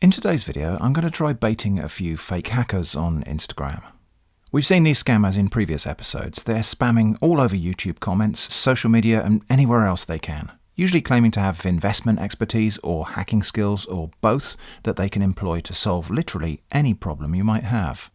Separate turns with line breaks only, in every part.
In today's video, I'm going to try baiting a few fake hackers on Instagram. We've seen these scammers in previous episodes. They're spamming all over YouTube comments, social media and anywhere else they can, usually claiming to have investment expertise or hacking skills or both that they can employ to solve literally any problem you might have.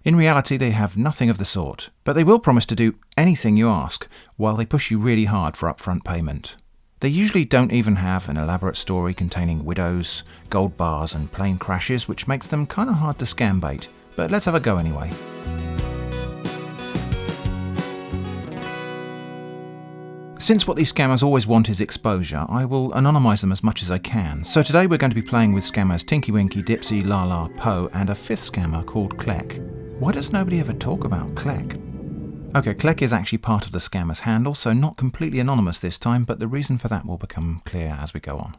In reality, they have nothing of the sort, but they will promise to do anything you ask while they push you really hard for upfront payment. They usually don't even have an elaborate story containing widows, gold bars and plane crashes, which makes them kind of hard to scam bait, but let's have a go anyway. Since what these scammers always want is exposure, I will anonymise them as much as I can. So today we're going to be playing with scammers Tinky, Wenke, Dipsy, Lala, Po and a fifth scammer called Cleck. Why does nobody ever talk about Cleck? Okay, Cleck is actually part of the scammer's handle, so not completely anonymous this time, but the reason for that will become clear as we go on.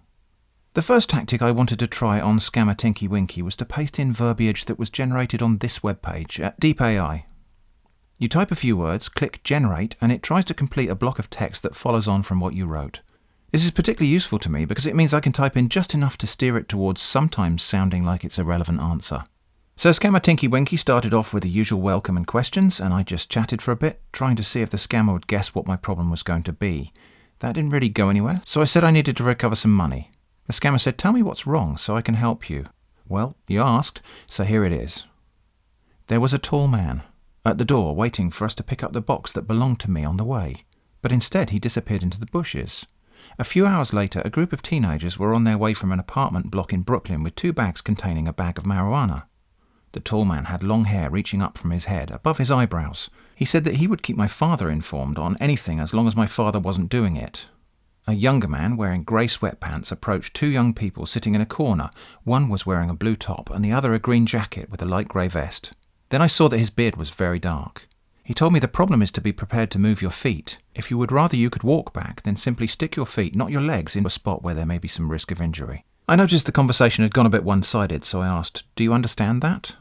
The first tactic I wanted to try on scammer Tinky Wenke was to paste in verbiage that was generated on this webpage at DeepAI. You type a few words, click generate, and it tries to complete a block of text that follows on from what you wrote. This is particularly useful to me because it means I can type in just enough to steer it towards sometimes sounding like it's a relevant answer. So scammer Tinky Wenke started off with the usual welcome and questions, and I just chatted for a bit, trying to see if the scammer would guess what my problem was going to be. That didn't really go anywhere, so I said I needed to recover some money. The scammer said, "Tell me what's wrong so I can help you." Well, you asked, so here it is. There was a tall man at the door waiting for us to pick up the box that belonged to me on the way, but instead he disappeared into the bushes. A few hours later, a group of teenagers were on their way from an apartment block in Brooklyn with 2 bags containing a bag of marijuana. The tall man had long hair reaching up from his head, above his eyebrows. He said that he would keep my father informed on anything as long as my father wasn't doing it. A younger man wearing grey sweatpants approached 2 young people sitting in a corner. One was wearing a blue top and the other a green jacket with a light grey vest. Then I saw that his beard was very dark. He told me the problem is to be prepared to move your feet. If you would rather you could walk back, then simply stick your feet, not your legs, in a spot where there may be some risk of injury. I noticed the conversation had gone a bit one-sided, so I asked, "Do you understand that?"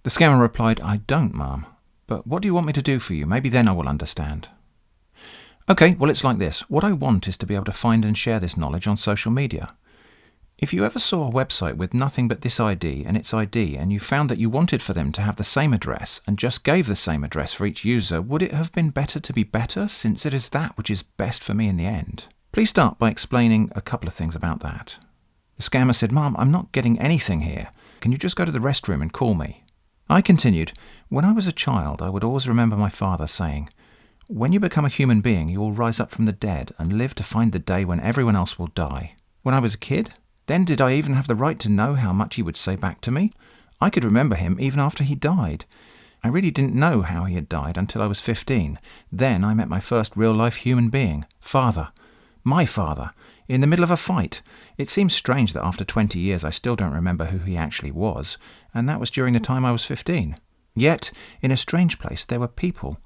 The scammer replied, "I don't, Mum. But what do you want me to do for you? Maybe then I will understand." Okay, well it's like this. What I want is to be able to find and share this knowledge on social media. If you ever saw a website with nothing but this ID and its ID, and you found that you wanted for them to have the same address and just gave the same address for each user, would it have been better to be better, since it is that which is best for me in the end? Please start by explaining a couple of things about that. The scammer said, "Mum, I'm not getting anything here. Can you just go to the restroom and call me?" I continued, "When I was a child, I would always remember my father saying, 'When you become a human being, you will rise up from the dead and live to find the day when everyone else will die.' When I was a kid, then did I even have the right to know how much he would say back to me? I could remember him even after he died. I really didn't know how he had died until I was 15. Then I met my first real-life human being, father. My father, in the middle of a fight. It seems strange that after 20 years I still don't remember who he actually was, and that was during the time I was 15. Yet, in a strange place, there were people,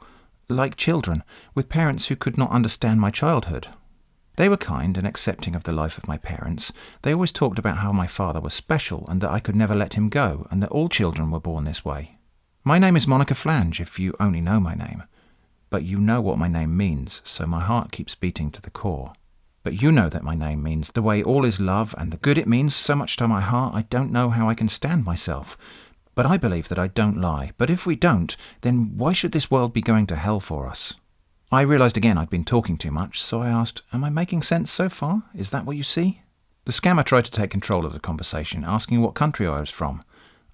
like children, with parents who could not understand my childhood. They were kind and accepting of the life of my parents. They always talked about how my father was special and that I could never let him go, and that all children were born this way. My name is Monica Flange, if you only know my name. But you know what my name means, so my heart keeps beating to the core. But you know that my name means the way all is love, and the good it means so much to my heart I don't know how I can stand myself. But I believe that I don't lie. But if we don't, then why should this world be going to hell for us?" I realised again I'd been talking too much, so I asked, "Am I making sense so far? Is that what you see?" The scammer tried to take control of the conversation, asking what country I was from.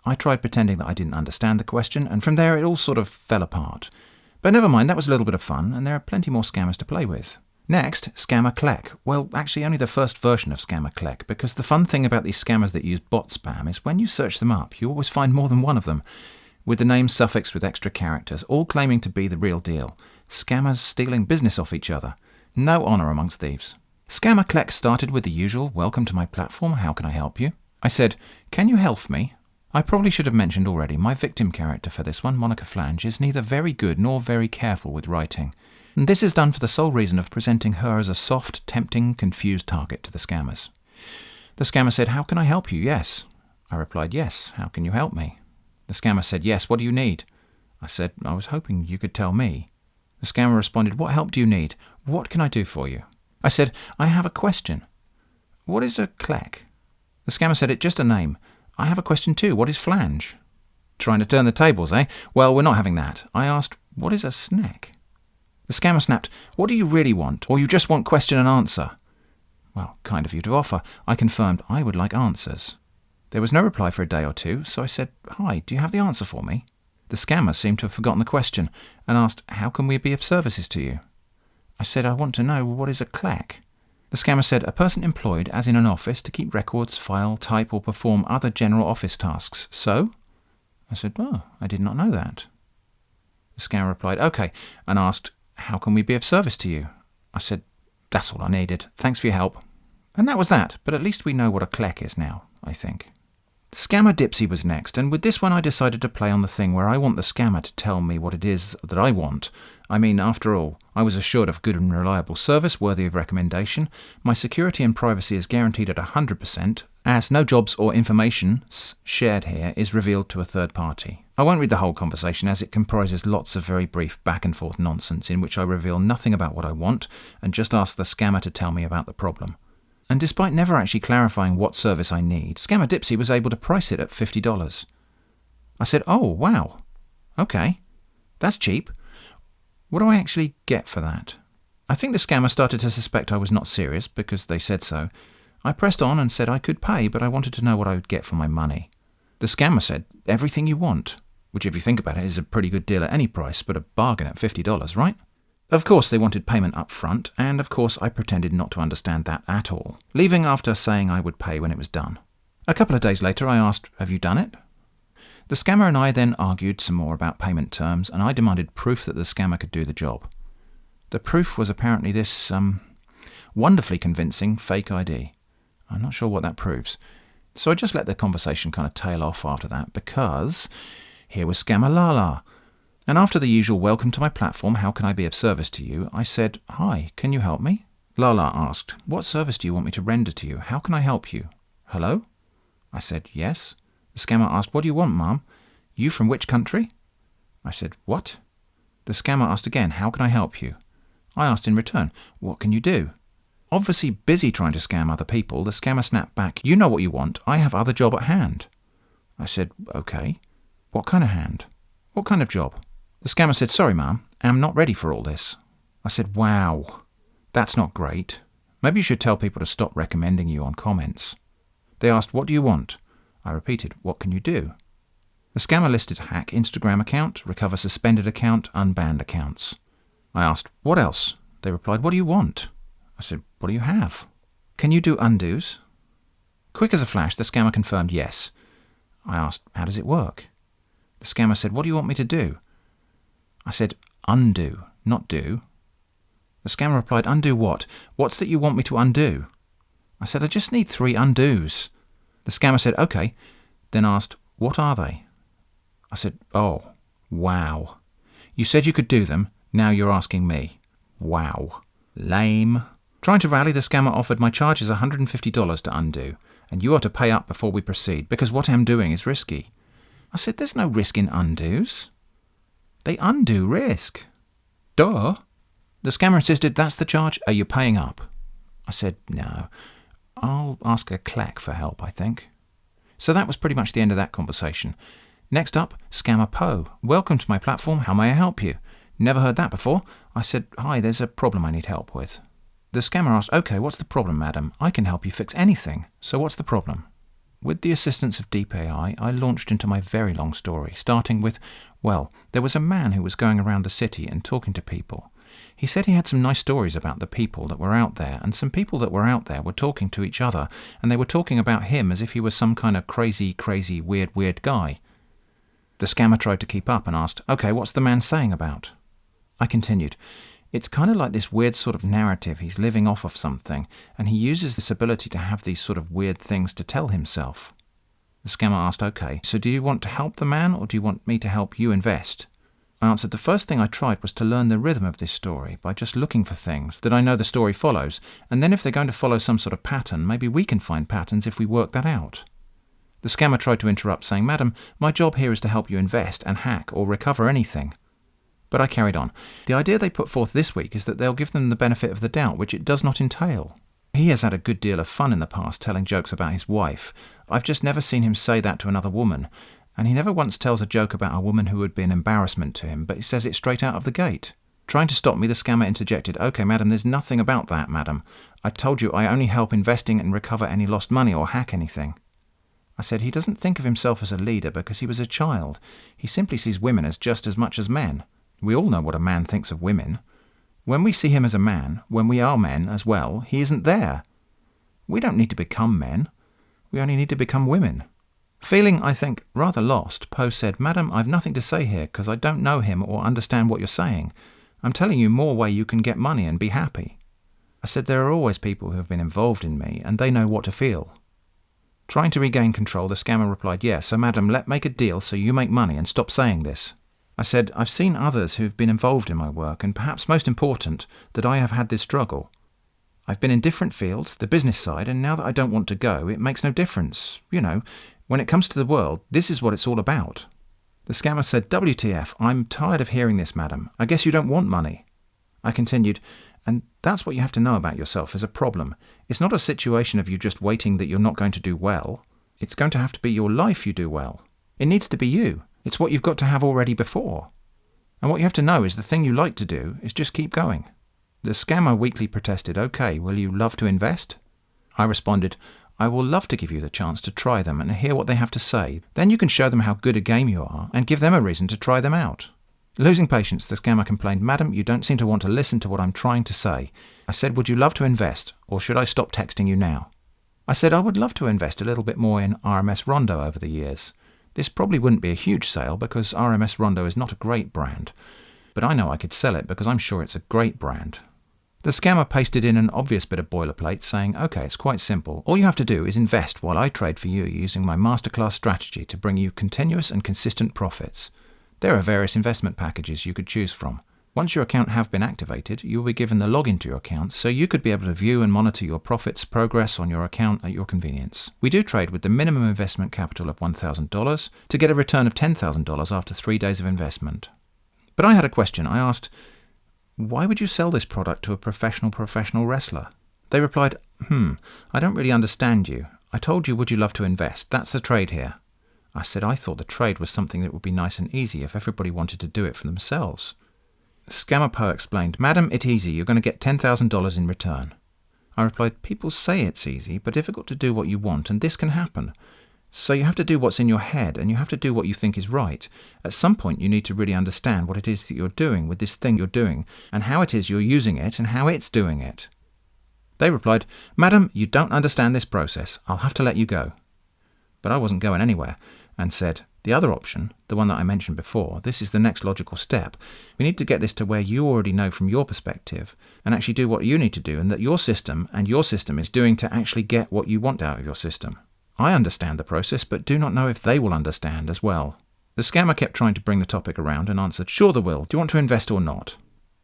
I tried pretending that I didn't understand the question, and from there it all sort of fell apart. But never mind, that was a little bit of fun, and there are plenty more scammers to play with. Next, scammer Cleck. Well, actually only the first version of scammer Cleck, because the fun thing about these scammers that use bot spam is when you search them up, you always find more than one of them, with the name suffixed with extra characters, all claiming to be the real deal. Scammers stealing business off each other. No honour amongst thieves. Scammer Cleck started with the usual, "Welcome to my platform, how can I help you?" I said, "Can you help me?" I probably should have mentioned already, my victim character for this one, Monica Flange, is neither very good nor very careful with writing. And this is done for the sole reason of presenting her as a soft, tempting, confused target to the scammers. The scammer said, "How can I help you? Yes." I replied, "Yes, how can you help me?" The scammer said, "Yes, what do you need?" I said, "I was hoping you could tell me." The scammer responded, "What help do you need? What can I do for you?" I said, "I have a question. What is a Cleck?" The scammer said, "It's just a name. I have a question too. What is flange? Trying to turn the tables, eh? Well, we're not having that. I asked, what is a snack? The scammer snapped, what do you really want? Or you just want question and answer? Well, kind of you to offer. I confirmed I would like answers. There was no reply for a day or two, so I said, hi, do you have the answer for me? The scammer seemed to have forgotten the question and asked, how can we be of services to you? I said, I want to know what is a Cleck. The scammer said, a person employed, as in an office, to keep records, file, type or perform other general office tasks. So? I said, oh, I did not know that. The scammer replied, okay, and asked, how can we be of service to you? I said, that's all I needed. Thanks for your help. And that was that, but at least we know what a Cleck is now, I think. Scammer Dipsy was next, and with this one I decided to play on the thing where I want the scammer to tell me what it is that I want. I mean, after all, I was assured of good and reliable service worthy of recommendation. My security and privacy is guaranteed at 100%, as no jobs or information shared here is revealed to a third party. I won't read the whole conversation as it comprises lots of very brief back and forth nonsense in which I reveal nothing about what I want and just ask the scammer to tell me about the problem. And despite never actually clarifying what service I need, Scammer Dipsy was able to price it at $50. I said, oh, wow. Okay, that's cheap. What do I actually get for that? I think the scammer started to suspect I was not serious because they said so. I pressed on and said I could pay, but I wanted to know what I would get for my money. The scammer said, everything you want, which if you think about it is a pretty good deal at any price, but a bargain at $50, right? Of course they wanted payment up front, and of course I pretended not to understand that at all, leaving after saying I would pay when it was done. A couple of days later I asked, have you done it? The scammer and I then argued some more about payment terms, and I demanded proof that the scammer could do the job. The proof was apparently this, wonderfully convincing fake ID. I'm not sure what that proves. So I just let the conversation kind of tail off after that, because here was Scamalala. And after the usual welcome to my platform, how can I be of service to you, I said, hi, can you help me? Lala asked, what service do you want me to render to you? How can I help you? Hello? I said, yes. The scammer asked, what do you want, ma'am? You from which country? I said, what? The scammer asked again, how can I help you? I asked in return, what can you do? Obviously busy trying to scam other people, the scammer snapped back, you know what you want, I have other job at hand. I said, okay. What kind of hand? What kind of job? The scammer said, sorry ma'am, I'm not ready for all this. I said, wow, that's not great. Maybe you should tell people to stop recommending you on comments. They asked, what do you want? I repeated, what can you do? The scammer listed hack Instagram account, recover suspended account, unbanned accounts. I asked, what else? They replied, what do you want? I said, what do you have? Can you do undos? Quick as a flash, the scammer confirmed yes. I asked, how does it work? The scammer said, what do you want me to do? I said, undo, not do. The scammer replied, undo what? What's that you want me to undo? I said, I just need 3 undos. The scammer said, okay, then asked, what are they? I said, oh, wow. You said you could do them, now you're asking me. Wow. Lame. Trying to rally, the scammer offered my charge is $150 to undo, and you are to pay up before we proceed, because what I'm doing is risky. I said, there's no risk in undos. They undo risk. Duh. The scammer insisted, that's the charge. Are you paying up? I said, no. I'll ask a Cleck for help, I think. So that was pretty much the end of that conversation. Next up, ScammerPo. Welcome to my platform. How may I help you? Never heard that before. I said, hi, there's a problem I need help with. The scammer asked, okay, what's the problem, madam? I can help you fix anything. So what's the problem? With the assistance of DeepAI, I launched into my very long story, starting with, well, there was a man who was going around the city and talking to people. He said he had some nice stories about the people that were out there, and some people that were out there were talking to each other, and they were talking about him as if he was some kind of crazy, weird guy. The scammer tried to keep up and asked, okay, what's the man saying about? I continued, it's kind of like this weird sort of narrative he's living off of something, and he uses this ability to have these sort of weird things to tell himself. The scammer asked, okay, so do you want to help the man, or do you want me to help you invest? I answered, the first thing I tried was to learn the rhythm of this story by just looking for things that I know the story follows, and then if they're going to follow some sort of pattern, maybe we can find patterns if we work that out. The scammer tried to interrupt, saying, madam, my job here is to help you invest and hack or recover anything. But I carried on. The idea they put forth this week is that they'll give them the benefit of the doubt, which it does not entail. He has had a good deal of fun in the past telling jokes about his wife. I've just never seen him say that to another woman. And he never once tells a joke about a woman who would be an embarrassment to him, but he says it straight out of the gate. Trying to stop me, the scammer interjected, "Okay, madam, there's nothing about that, madam. I told you I only help investing and recover any lost money or hack anything." I said he doesn't think of himself as a leader because he was a child. He simply sees women as just as much as men. We all know what a man thinks of women. When we see him as a man, when we are men as well, he isn't there. We don't need to become men. We only need to become women. Feeling, I think, rather lost, Poe said, "Madam, I've nothing to say here because I don't know him or understand what you're saying. I'm telling you more way you can get money and be happy." I said there are always people who have been involved in me and they know what to feel. Trying to regain control, the scammer replied, "Yeah, so madam, let's make a deal so you make money and stop saying this." I said, "I've seen others who've been involved in my work and perhaps most important, that I have had this struggle. I've been in different fields, the business side, and now that I don't want to go, it makes no difference. You know, when it comes to the world, this is what it's all about." The scammer said, "WTF, I'm tired of hearing this, madam. I guess you don't want money." I continued, "And that's what you have to know about yourself as a problem. It's not a situation of you just waiting that you're not going to do well. It's going to have to be your life you do well. It needs to be you. It's what you've got to have already before. And what you have to know is the thing you like to do is just keep going." The scammer weakly protested, "Okay, will you love to invest?" I responded, "I will love to give you the chance to try them and hear what they have to say. Then you can show them how good a game you are and give them a reason to try them out." Losing patience, the scammer complained, "Madam, you don't seem to want to listen to what I'm trying to say. I said, would you love to invest, or should I stop texting you now?" I said I would love to invest a little bit more in RMS Rondo over the years. This probably wouldn't be a huge sale because RMS Rondo is not a great brand, but I know I could sell it because I'm sure it's a great brand. The scammer pasted in an obvious bit of boilerplate saying, "Okay, it's quite simple. All you have to do is invest while I trade for you using my masterclass strategy to bring you continuous and consistent profits. There are various investment packages you could choose from. Once your account have been activated, you will be given the login to your account so you could be able to view and monitor your profits progress on your account at your convenience. We do trade with the minimum investment capital of $1,000 to get a return of $10,000 after 3 days of investment." But I had a question. I asked, "Why would you sell this product to a professional wrestler?" They replied, "I don't really understand you. I told you would you love to invest. That's the trade here." I said I thought the trade was something that would be nice and easy if everybody wanted to do it for themselves. ScammerPo explained, "Madam, it's easy. You're going to get $10,000 in return." I replied, "People say it's easy, but difficult to do what you want, and this can happen. So you have to do what's in your head, and you have to do what you think is right. At some point you need to really understand what it is that you're doing with this thing you're doing, and how it is you're using it, and how it's doing it." They replied, "Madam, you don't understand this process. I'll have to let you go." But I wasn't going anywhere, and said, "The other option, the one that I mentioned before, this is the next logical step. We need to get this to where you already know from your perspective, and actually do what you need to do, and that your system is doing to actually get what you want out of your system. I understand the process, but do not know if they will understand as well." The scammer kept trying to bring the topic around and answered, "Sure they will. Do you want to invest or not?"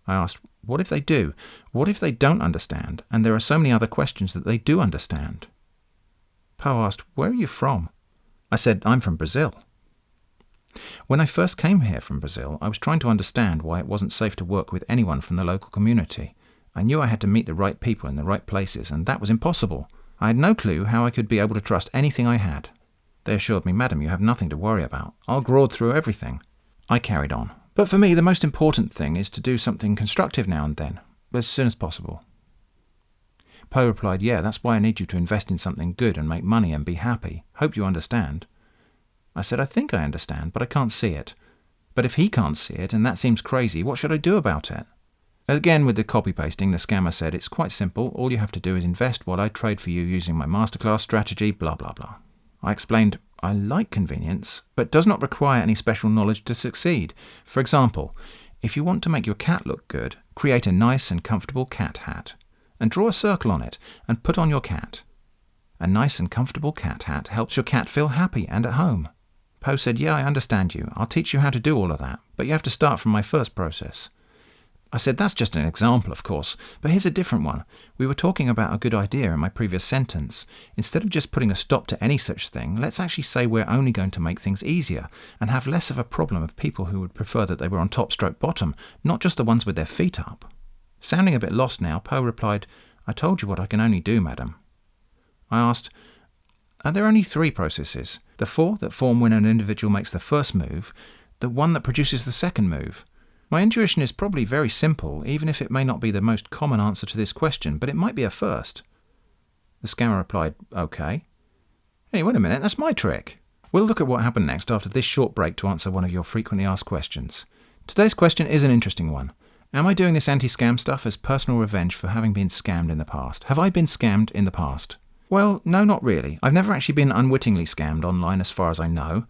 I asked, "What if they do? What if they don't understand, and there are so many other questions that they do understand?" Poe asked, "Where are you from?" I said, "I'm from Brazil." When I first came here from Brazil, I was trying to understand why it wasn't safe to work with anyone from the local community. I knew I had to meet the right people in the right places, and that was impossible. I had no clue how I could be able to trust anything I had. They assured me, "Madam, you have nothing to worry about. I'll grow through everything." I carried on. "But for me, the most important thing is to do something constructive now and then, as soon as possible." Poe replied, "Yeah, that's why I need you to invest in something good and make money and be happy. Hope you understand." I said, "I think I understand, but I can't see it. But if he can't see it, and that seems crazy, what should I do about it?" Again, with the copy-pasting, the scammer said, "It's quite simple. All you have to do is invest while I trade for you using my masterclass strategy, blah, blah, blah." I explained, "I like convenience, but does not require any special knowledge to succeed. For example, if you want to make your cat look good, create a nice and comfortable cat hat, and draw a circle on it, and put on your cat. A nice and comfortable cat hat helps your cat feel happy and at home." Poe said, "Yeah, I understand you. I'll teach you how to do all of that, but you have to start from my first process." I said, "That's just an example, of course, but here's a different one. We were talking about a good idea in my previous sentence. Instead of just putting a stop to any such thing, let's actually say we're only going to make things easier and have less of a problem of people who would prefer that they were on top stroke bottom, not just the ones with their feet up." Sounding a bit lost now, Poe replied, I told you what I can only do, madam. I asked, are there only 3 processes? The 4 that form when an individual makes the first move, the 1 that produces the second move. My intuition is probably very simple, even if it may not be the most common answer to this question, but it might be a first. The scammer replied, okay. Hey, wait a minute, that's my trick. We'll look at what happened next after this short break to answer one of your frequently asked questions. Today's question is an interesting one. Am I doing this anti-scam stuff as personal revenge for having been scammed in the past? Have I been scammed in the past? Well, no, not really. I've never actually been unwittingly scammed online as far as I know.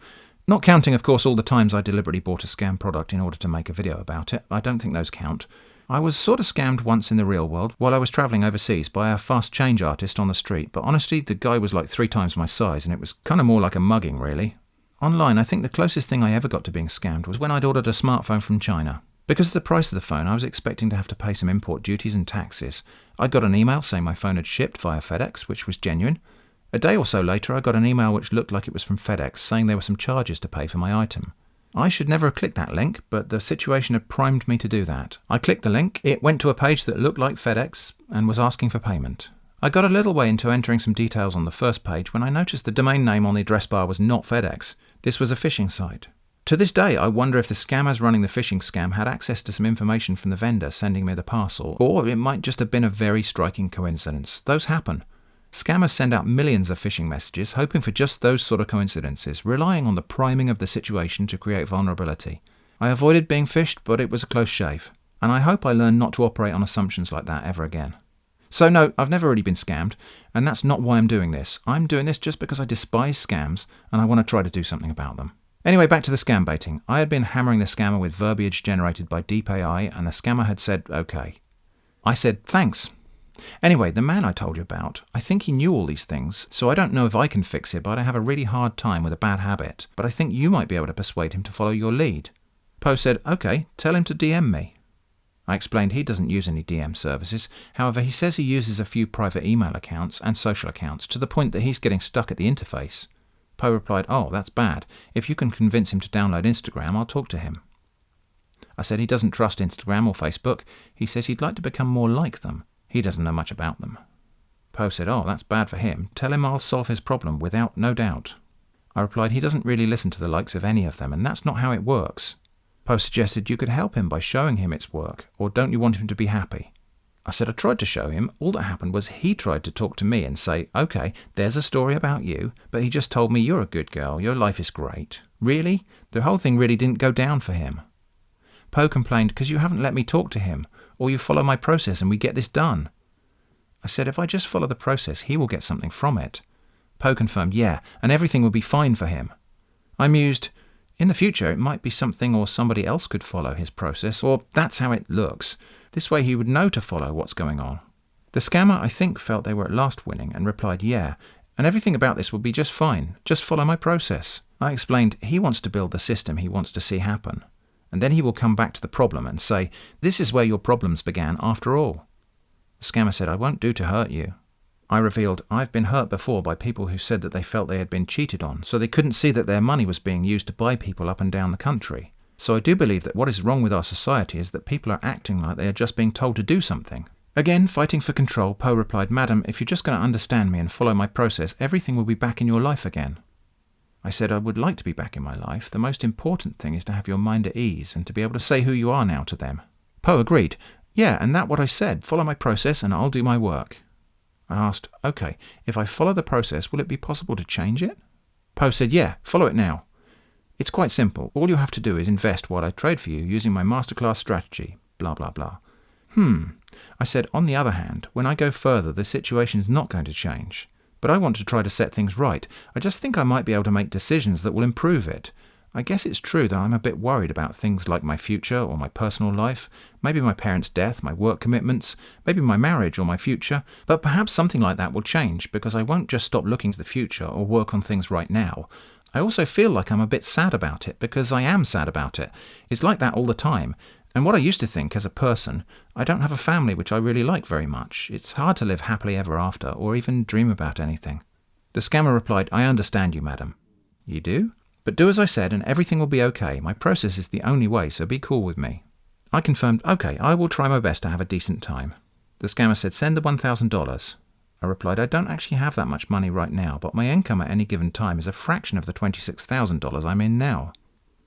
Not counting, of course, all the times I deliberately bought a scam product in order to make a video about it. I don't think those count. I was sort of scammed once in the real world while I was travelling overseas by a fast change artist on the street, but honestly, the guy was like 3 times my size and it was kind of more like a mugging, really. Online, I think the closest thing I ever got to being scammed was when I'd ordered a smartphone from China. Because of the price of the phone, I was expecting to have to pay some import duties and taxes. I got an email saying my phone had shipped via FedEx, which was genuine. A day or so later, I got an email which looked like it was from FedEx, saying there were some charges to pay for my item. I should never have clicked that link, but the situation had primed me to do that. I clicked the link, it went to a page that looked like FedEx, and was asking for payment. I got a little way into entering some details on the first page when I noticed the domain name on the address bar was not FedEx. This was a phishing site. To this day, I wonder if the scammers running the phishing scam had access to some information from the vendor sending me the parcel, or it might just have been a very striking coincidence. Those happen. Scammers send out millions of phishing messages, hoping for just those sort of coincidences, relying on the priming of the situation to create vulnerability. I avoided being phished, but it was a close shave, and I hope I learn not to operate on assumptions like that ever again. So no, I've never really been scammed, and that's not why I'm doing this. I'm doing this just because I despise scams, and I want to try to do something about them. Anyway, back to the scambaiting. I had been hammering the scammer with verbiage generated by DeepAI, and the scammer had said, okay. I said, thanks. Anyway, the man I told you about, I think he knew all these things, so I don't know if I can fix it, but I have a really hard time with a bad habit. But I think you might be able to persuade him to follow your lead. Po said, okay, tell him to DM me. I explained he doesn't use any DM services. However, he says he uses a few private email accounts and social accounts to the point that he's getting stuck at the interface. Po replied, oh, that's bad. If you can convince him to download Instagram, I'll talk to him. I said he doesn't trust Instagram or Facebook. He says he'd like to become more like them. He doesn't know much about them. Po said, oh, that's bad for him. Tell him I'll solve his problem without no doubt. I replied, he doesn't really listen to the likes of any of them, and that's not how it works. Po suggested you could help him by showing him its work, or don't you want him to be happy? I said I tried to show him. All that happened was he tried to talk to me and say, okay, there's a story about you, but he just told me you're a good girl, your life is great. Really? The whole thing really didn't go down for him. Po complained, because you haven't let me talk to him, or you follow my process and we get this done. I said if I just follow the process, he will get something from it. Po confirmed, yeah, and everything will be fine for him. I mused, in the future it might be something or somebody else could follow his process, or that's how it looks. This way he would know to follow what's going on. The scammer, I think, felt they were at last winning and replied, yeah, and everything about this will be just fine. Just follow my process. I explained he wants to build the system he wants to see happen. And then he will come back to the problem and say, this is where your problems began after all. The scammer said, I won't do to hurt you. I revealed, I've been hurt before by people who said that they felt they had been cheated on, so they couldn't see that their money was being used to buy people up and down the country. So I do believe that what is wrong with our society is that people are acting like they are just being told to do something. Again, fighting for control, Po replied, Madam, if you're just going to understand me and follow my process, everything will be back in your life again. I said I would like to be back in my life. The most important thing is to have your mind at ease and to be able to say who you are now to them. Po agreed. Yeah, and that's what I said. Follow my process and I'll do my work. I asked, okay, if I follow the process, will it be possible to change it? Po said, yeah, follow it now. It's quite simple. All you have to do is invest while I trade for you using my masterclass strategy. Blah, blah, blah. I said, on the other hand, when I go further, the situation's not going to change. But I want to try to set things right. I just think I might be able to make decisions that will improve it. I guess it's true that I'm a bit worried about things like my future or my personal life, maybe my parents' death, my work commitments, maybe my marriage or my future, but perhaps something like that will change because I won't just stop looking to the future or work on things right now. I also feel like I'm a bit sad about it because I am sad about it. It's like that all the time. And what I used to think as a person, I don't have a family which I really like very much. It's hard to live happily ever after or even dream about anything. The scammer replied, I understand you, madam. You do? But do as I said and everything will be okay. My process is the only way, so be cool with me. I confirmed, okay, I will try my best to have a decent time. The scammer said, "Send the $1,000. I replied, "I don't actually have that much money right now, but my income at any given time is a fraction of the $26,000 I'm in now."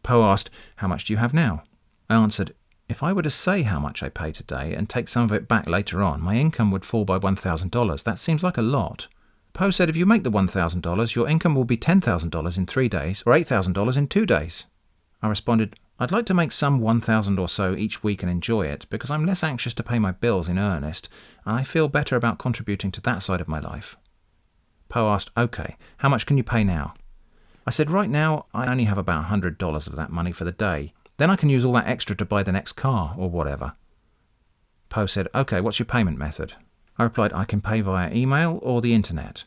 Po asked, "How much do you have now?" I answered, "If I were to say how much I pay today and take some of it back later on, my income would fall by $1,000. That seems like a lot." Po said, "If you make the $1,000, your income will be $10,000 in 3 days or $8,000 in 2 days. I responded, "I'd like to make some $1,000 or so each week and enjoy it, because I'm less anxious to pay my bills in earnest, and I feel better about contributing to that side of my life." Po asked, "Okay, how much can you pay now?" I said, "Right now, I only have about $100 of that money for the day. Then I can use all that extra to buy the next car or whatever." Po said, "Okay, what's your payment method?" I replied, "I can pay via email or the internet.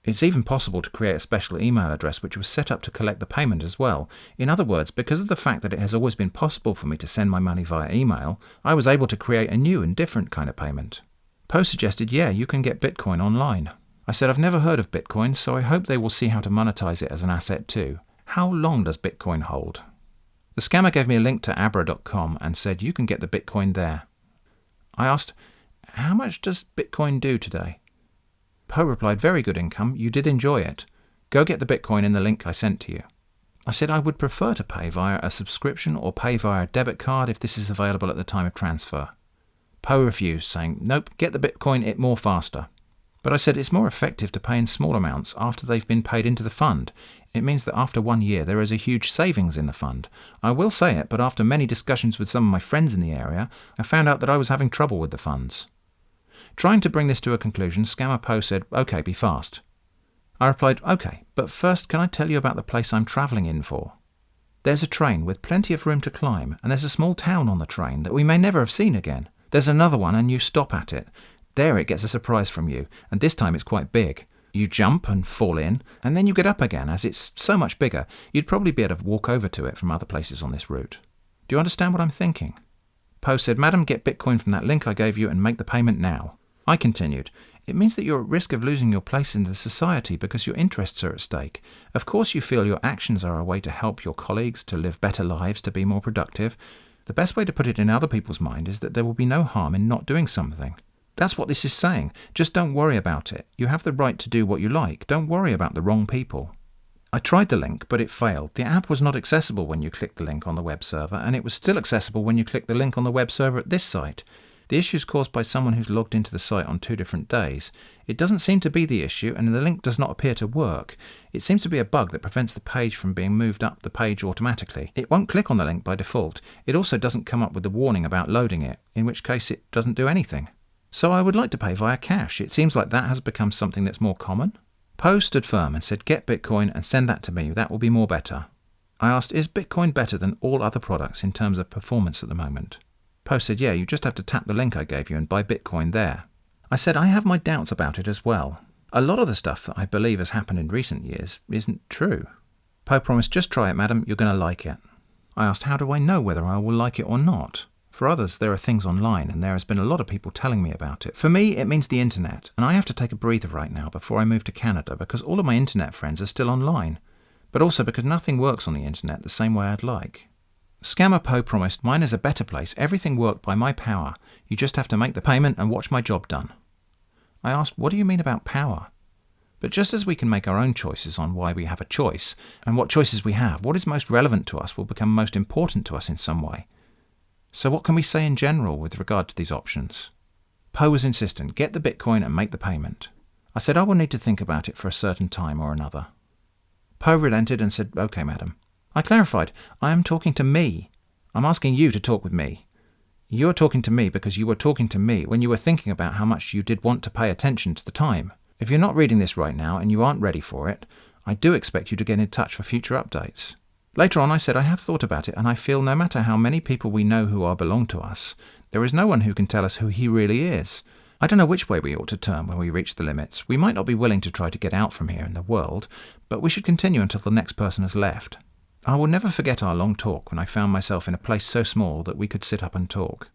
It's even possible to create a special email address which was set up to collect the payment as well. In other words, because of the fact that it has always been possible for me to send my money via email, I was able to create a new and different kind of payment." Po suggested, "Yeah, you can get Bitcoin online." I said, "I've never heard of Bitcoin, so I hope they will see how to monetize it as an asset too. How long does Bitcoin hold?" The scammer gave me a link to abra.com and said, "You can get the Bitcoin there." I asked, "How much does Bitcoin do today?" Po replied, "Very good income. You did enjoy it. Go get the Bitcoin in the link I sent to you." I said I would prefer to pay via a subscription or pay via a debit card if this is available at the time of transfer. Po refused, saying, "Nope, get the Bitcoin it more faster." But I said it's more effective to pay in small amounts after they've been paid into the fund. It means that after 1 year there is a huge savings in the fund. I will say it, but after many discussions with some of my friends in the area, I found out that I was having trouble with the funds. Trying to bring this to a conclusion, ScammerPo said, "Okay, be fast." I replied, "Okay, but first can I tell you about the place I'm travelling in for?" There's a train with plenty of room to climb, and there's a small town on the train that we may never have seen again. There's another one and you stop at it. There it gets a surprise from you, and this time it's quite big. You jump and fall in, and then you get up again, as it's so much bigger, you'd probably be able to walk over to it from other places on this route. Do you understand what I'm thinking? Po said, "Madam, get Bitcoin from that link I gave you and make the payment now." I continued, "It means that you're at risk of losing your place in the society because your interests are at stake. Of course you feel your actions are a way to help your colleagues to live better lives, to be more productive. The best way to put it in other people's mind is that there will be no harm in not doing something. That's what this is saying. Just don't worry about it. You have the right to do what you like. Don't worry about the wrong people." I tried the link, but it failed. The app was not accessible when you clicked the link on the web server, and it was still accessible when you clicked the link on the web server at this site. The issue is caused by someone who's logged into the site on 2 different days. It doesn't seem to be the issue, and the link does not appear to work. It seems to be a bug that prevents the page from being moved up the page automatically. It won't click on the link by default. It also doesn't come up with the warning about loading it, in which case it doesn't do anything. So I would like to pay via cash. It seems like that has become something that's more common. Po stood firm and said, "Get Bitcoin and send that to me. That will be more better." I asked, "Is Bitcoin better than all other products in terms of performance at the moment?" Po said, "Yeah, you just have to tap the link I gave you and buy Bitcoin there." I said, "I have my doubts about it as well. A lot of the stuff that I believe has happened in recent years isn't true." Po promised, "Just try it, madam. You're going to like it." I asked, "How do I know whether I will like it or not?" For others, there are things online, and there has been a lot of people telling me about it. For me, it means the internet, and I have to take a breather right now before I move to Canada because all of my internet friends are still online, but also because nothing works on the internet the same way I'd like. ScammerPo promised, "Mine is a better place. Everything worked by my power. You just have to make the payment and watch my job done." I asked, "What do you mean about power?" But just as we can make our own choices on why we have a choice, and what choices we have, what is most relevant to us will become most important to us in some way. So what can we say in general with regard to these options? Po was insistent, "Get the Bitcoin and make the payment." I said I will need to think about it for a certain time or another. Po relented and said, "Okay, madam." I clarified, "I am talking to me. I'm asking you to talk with me. You are talking to me because you were talking to me when you were thinking about how much you did want to pay attention to the time. If you're not reading this right now and you aren't ready for it, I do expect you to get in touch for future updates." Later on I said, "I have thought about it and I feel no matter how many people we know who are belong to us, there is no one who can tell us who he really is. I don't know which way we ought to turn when we reach the limits. We might not be willing to try to get out from here in the world, but we should continue until the next person has left." I will never forget our long talk when I found myself in a place so small that we could sit up and talk.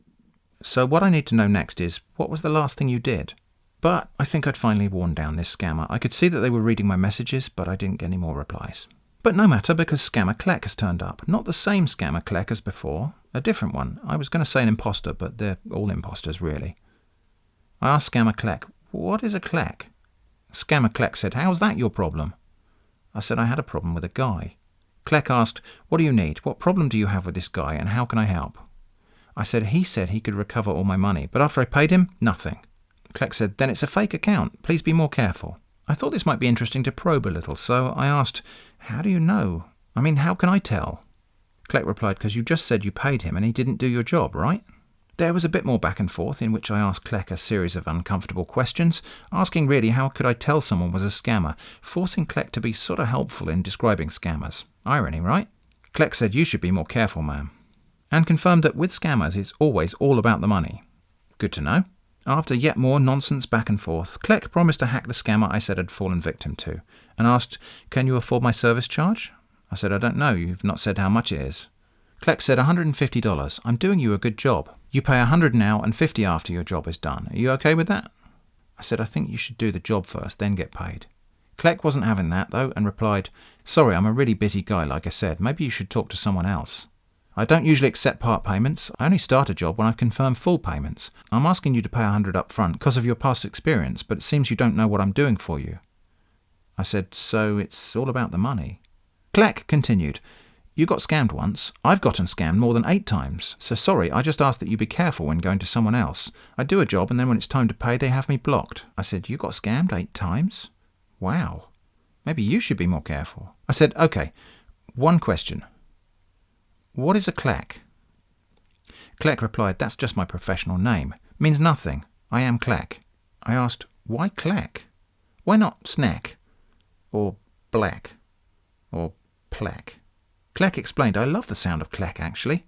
So what I need to know next is, what was the last thing you did? But I think I'd finally worn down this scammer. I could see that they were reading my messages, but I didn't get any more replies. But no matter, because Scammer Cleck has turned up. Not the same Scammer Cleck as before, a different one. I was going to say an imposter, but they're all imposters really. I asked Scammer Cleck, what is a Cleck? Scammer Cleck said, how's that your problem? I said, I had a problem with a guy. Cleck asked, what do you need? What problem do you have with this guy and how can I help? I said, he said he could recover all my money, but after I paid him, nothing. Cleck said, then it's a fake account. Please be more careful. I thought this might be interesting to probe a little, so I asked, how do you know? I mean, how can I tell? Cleck replied, because you just said you paid him and he didn't do your job, right? There was a bit more back and forth in which I asked Cleck a series of uncomfortable questions, asking really how could I tell someone was a scammer, forcing Cleck to be sort of helpful in describing scammers. Irony, right? Cleck said, you should be more careful, ma'am, and confirmed that with scammers it's always all about the money. Good to know. After yet more nonsense back and forth, Cleck promised to hack the scammer I said I'd fallen victim to, and asked, can you afford my service charge? I said, I don't know, you've not said how much it is. Cleck said, $150. I'm doing you a good job. You pay $100 now and $50 after your job is done. Are you okay with that? I said, I think you should do the job first, then get paid. Cleck wasn't having that, though, and replied, sorry, I'm a really busy guy, like I said. Maybe you should talk to someone else. I don't usually accept part payments. I only start a job when I've confirmed full payments. I'm asking you to pay $100 up front because of your past experience, but it seems you don't know what I'm doing for you. I said, so it's all about the money. Cleck continued, you got scammed once. I've gotten scammed more than 8 times. So sorry, I just ask that you be careful when going to someone else. I do a job and then when it's time to pay, they have me blocked. I said, you got scammed 8 times? Wow. Maybe you should be more careful. I said, okay, one question. What is a Cleck? Cleck replied, that's just my professional name. Means nothing. I am Cleck. I asked, why Cleck? Why not snack? Or black? Or pleck? Cleck explained, I love the sound of Cleck, actually.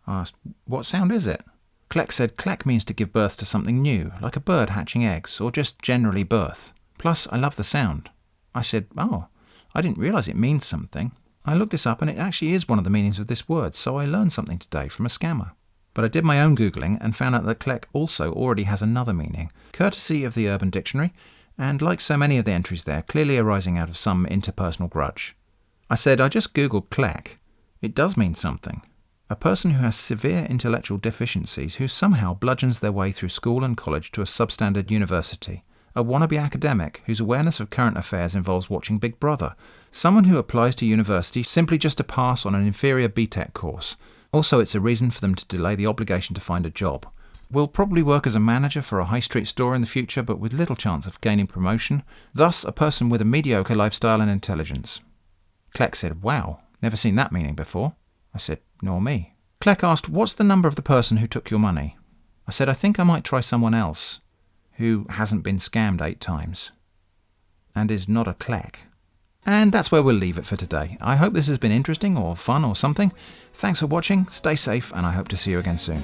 I asked, what sound is it? Cleck said, Cleck means to give birth to something new, like a bird hatching eggs, or just generally birth. Plus, I love the sound. I said, oh, I didn't realise it means something. I looked this up and it actually is one of the meanings of this word, so I learned something today from a scammer. But I did my own Googling and found out that Cleck also already has another meaning, courtesy of the Urban Dictionary, and like so many of the entries there, clearly arising out of some interpersonal grudge. I said, I just Googled Cleck. It does mean something. A person who has severe intellectual deficiencies who somehow bludgeons their way through school and college to a substandard university. A wannabe academic whose awareness of current affairs involves watching Big Brother. Someone who applies to university simply just to pass on an inferior BTEC course. Also, it's a reason for them to delay the obligation to find a job. Will probably work as a manager for a high street store in the future, but with little chance of gaining promotion. Thus, a person with a mediocre lifestyle and intelligence. Cleck said, wow, never seen that meaning before. I said, nor me. Cleck asked, what's the number of the person who took your money? I said, I think I might try someone else who hasn't been scammed 8 times and is not a Cleck. And that's where we'll leave it for today. I hope this has been interesting or fun or something. Thanks for watching, stay safe, and I hope to see you again soon.